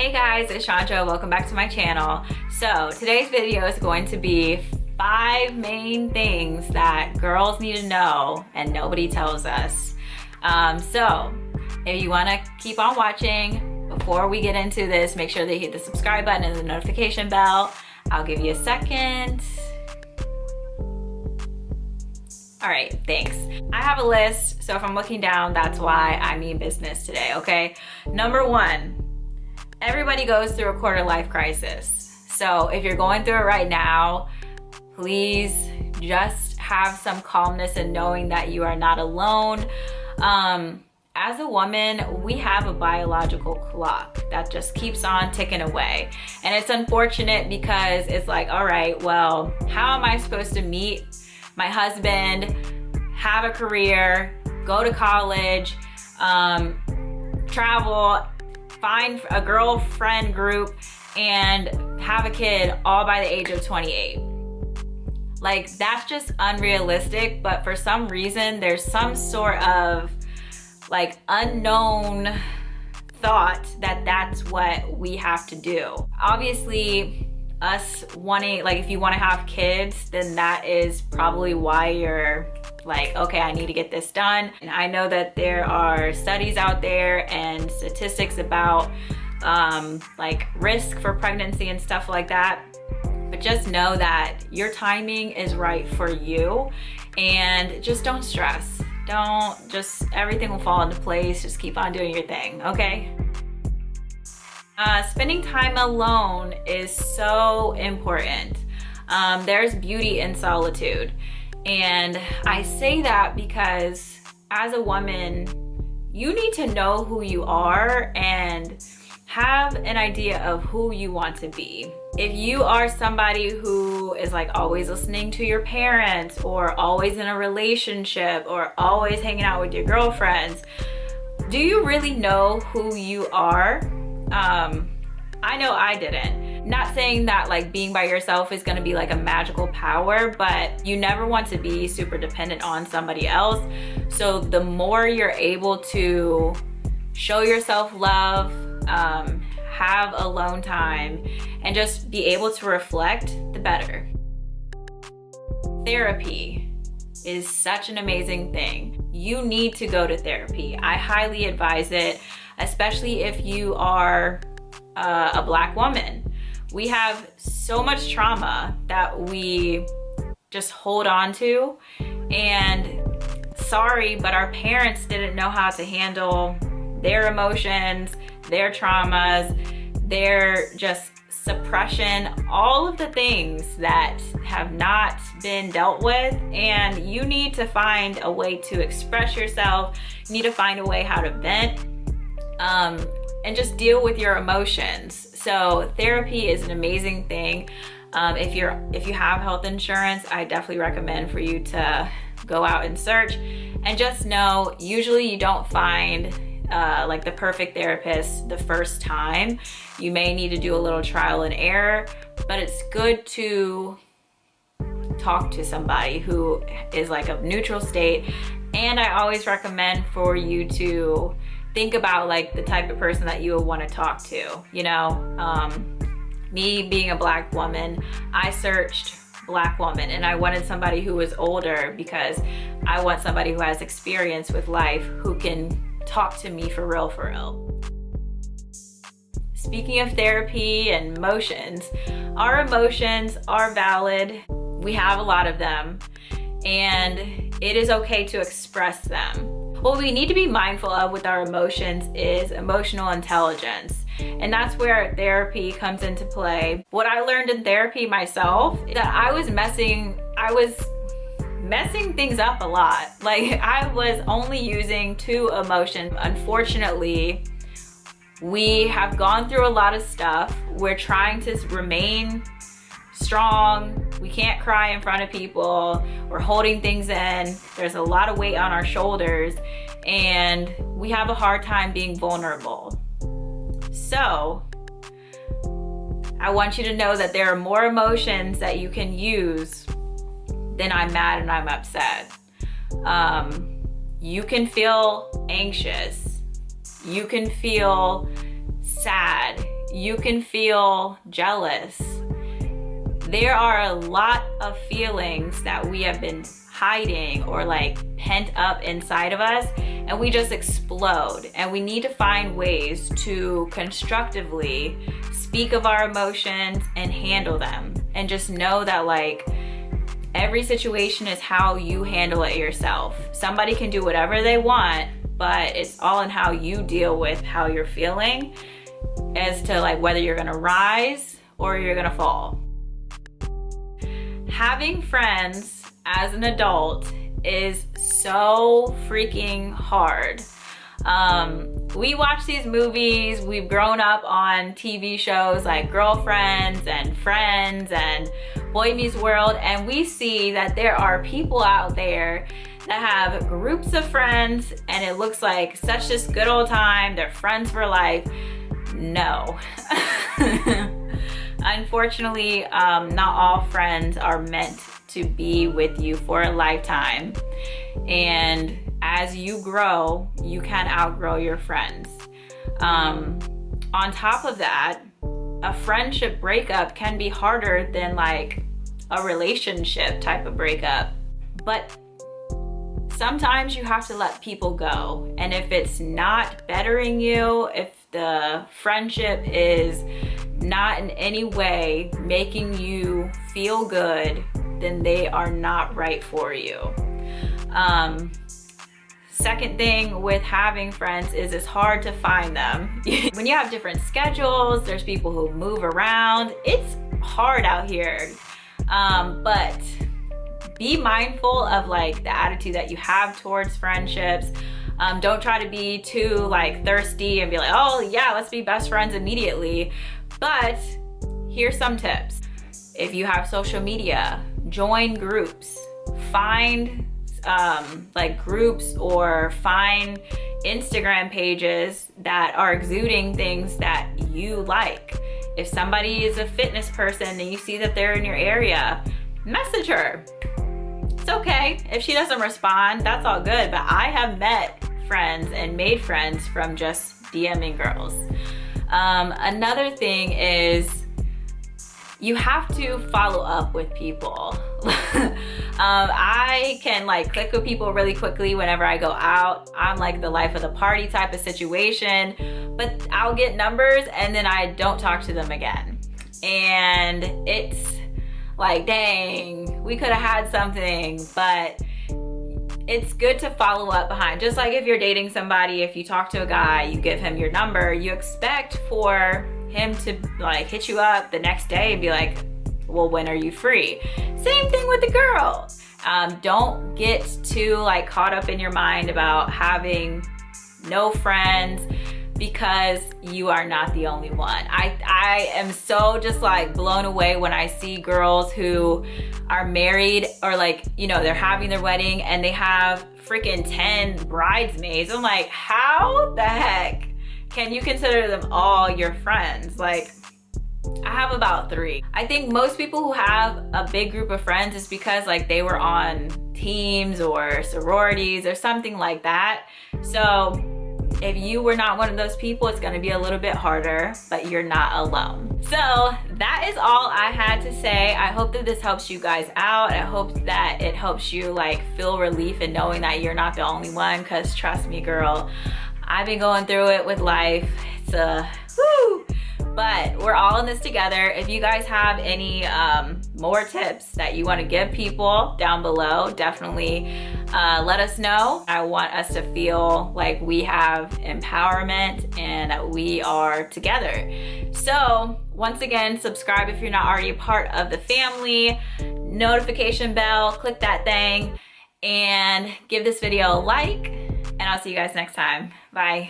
Hey guys, it's Chandra. Welcome back to my channel. So today's video is going to be 5 main things that girls need to know and nobody tells us. So if you want to keep on watching, before we get into this, make sure that you hit the subscribe button and the notification bell. I'll give you a second. All right, thanks. I have a list, so if I'm looking down, that's why I mean business today, okay? Number 1, everybody goes through a quarter life crisis. So if you're going through it right now, please just have some calmness in knowing that you are not alone. As a woman, we have a biological clock that just keeps on ticking away. And it's unfortunate because it's like, all right, well, how am I supposed to meet my husband, have a career, go to college, travel, find a girlfriend group, and have a kid all by the age of 28. Like, that's just unrealistic, but for some reason, there's some sort of like unknown thought that that's what we have to do. Obviously, us wanting, like, if you want to have kids, then that is probably why you're like, okay, I need to get this done. And I know that there are studies out there and statistics about like risk for pregnancy and stuff like that. But just know that your timing is right for you, and just don't stress. Everything will fall into place. Just keep on doing your thing, okay? Spending time alone is so important. There's beauty in solitude. And I say that because as a woman, you need to know who you are and have an idea of who you want to be. If you are somebody who is like always listening to your parents, or always in a relationship, or always hanging out with your girlfriends, do you really know who you are? I know I didn't. Not saying that like being by yourself is gonna be like a magical power, but you never want to be super dependent on somebody else. So the more you're able to show yourself love, have alone time, and just be able to reflect, the better. Therapy is such an amazing thing. You need to go to therapy. I highly advise it, especially if you are a Black woman. We have so much trauma that we just hold on to, and sorry, but our parents didn't know how to handle their emotions, their traumas, their just suppression, all of the things that have not been dealt with. And you need to find a way to express yourself. You need to find a way how to vent, and just deal with your emotions. So therapy is an amazing thing. If you have health insurance, I definitely recommend for you to go out and search, and just know, usually you don't find like the perfect therapist the first time. You may need to do a little trial and error, but it's good to talk to somebody who is like a neutral state. And I always recommend for you to think about like the type of person that you would want to talk to. You know, me being a Black woman, I searched Black woman, and I wanted somebody who was older because I want somebody who has experience with life, who can talk to me for real, for real. Speaking of therapy and emotions, our emotions are valid. We have a lot of them, and it is okay to express them. What we need to be mindful of with our emotions is emotional intelligence. And that's where therapy comes into play. What I learned in therapy myself is that I was messing things up a lot. Like, I was only using 2 emotions. Unfortunately, we have gone through a lot of stuff. We're trying to remain strong. We can't cry in front of people. We're holding things in. There's a lot of weight on our shoulders, and we have a hard time being vulnerable. So I want you to know that there are more emotions that you can use than I'm mad and I'm upset. You can feel anxious. You can feel sad. you can feel jealous. There are a lot of feelings that we have been hiding or like pent up inside of us, and we just explode. And we need to find ways to constructively speak of our emotions and handle them. And just know that like every situation is how you handle it yourself. Somebody can do whatever they want, but it's all in how you deal with how you're feeling as to like whether you're gonna rise or you're gonna fall. Having friends as an adult is so freaking hard. We watch these movies, we've grown up on TV shows like Girlfriends and Friends and Boy Meets World, and we see that there are people out there that have groups of friends and it looks like such this good old time, they're friends for life. No. Unfortunately, not all friends are meant to be with you for a lifetime. And as you grow, you can outgrow your friends. On top of that, a friendship breakup can be harder than like a relationship type of breakup. But sometimes you have to let people go. And if it's not bettering you, if the friendship is not in any way making you feel good, then they are not right for you. Second thing with having friends is it's hard to find them. When you have different schedules, there's people who move around. It's hard out here. But be mindful of like the attitude that you have towards friendships. Don't try to be too like thirsty and be like, oh yeah, let's be best friends immediately. But here's some tips. If you have social media, join groups, find like groups or find Instagram pages that are exuding things that you like. If somebody is a fitness person and you see that they're in your area, message her. It's okay. If she doesn't respond, that's all good. But I have met friends and made friends from just DMing girls. Another thing is you have to follow up with people. I can like click with people really quickly whenever I go out. I'm like the life of the party type of situation, but I'll get numbers and then I don't talk to them again. And it's like, dang, we could have had something, but it's good to follow up behind. Just like if you're dating somebody, if you talk to a guy, you give him your number, you expect for him to like hit you up the next day and be like, well, when are you free? Same thing with the girl. Don't get too like caught up in your mind about having no friends because you are not the only one. I am so just like blown away when I see girls who are married or like, you know, they're having their wedding and they have freaking 10 bridesmaids. I'm like, how the heck can you consider them all your friends? Like, I have about 3. I think most people who have a big group of friends is because like they were on teams or sororities or something like that. So if you were not one of those people, it's gonna be a little bit harder, but you're not alone. So that is all I had to say. I hope that this helps you guys out. I hope that it helps you like feel relief in knowing that you're not the only one, because trust me, girl, I've been going through it with life. It's a woo. But we're all in this together. If you guys have any more tips that you want to give people down below, definitely let us know. I want us to feel like we have empowerment and that we are together. So once again, subscribe if you're not already a part of the family. Notification bell, click that thing, and give this video a like. And I'll see you guys next time. Bye.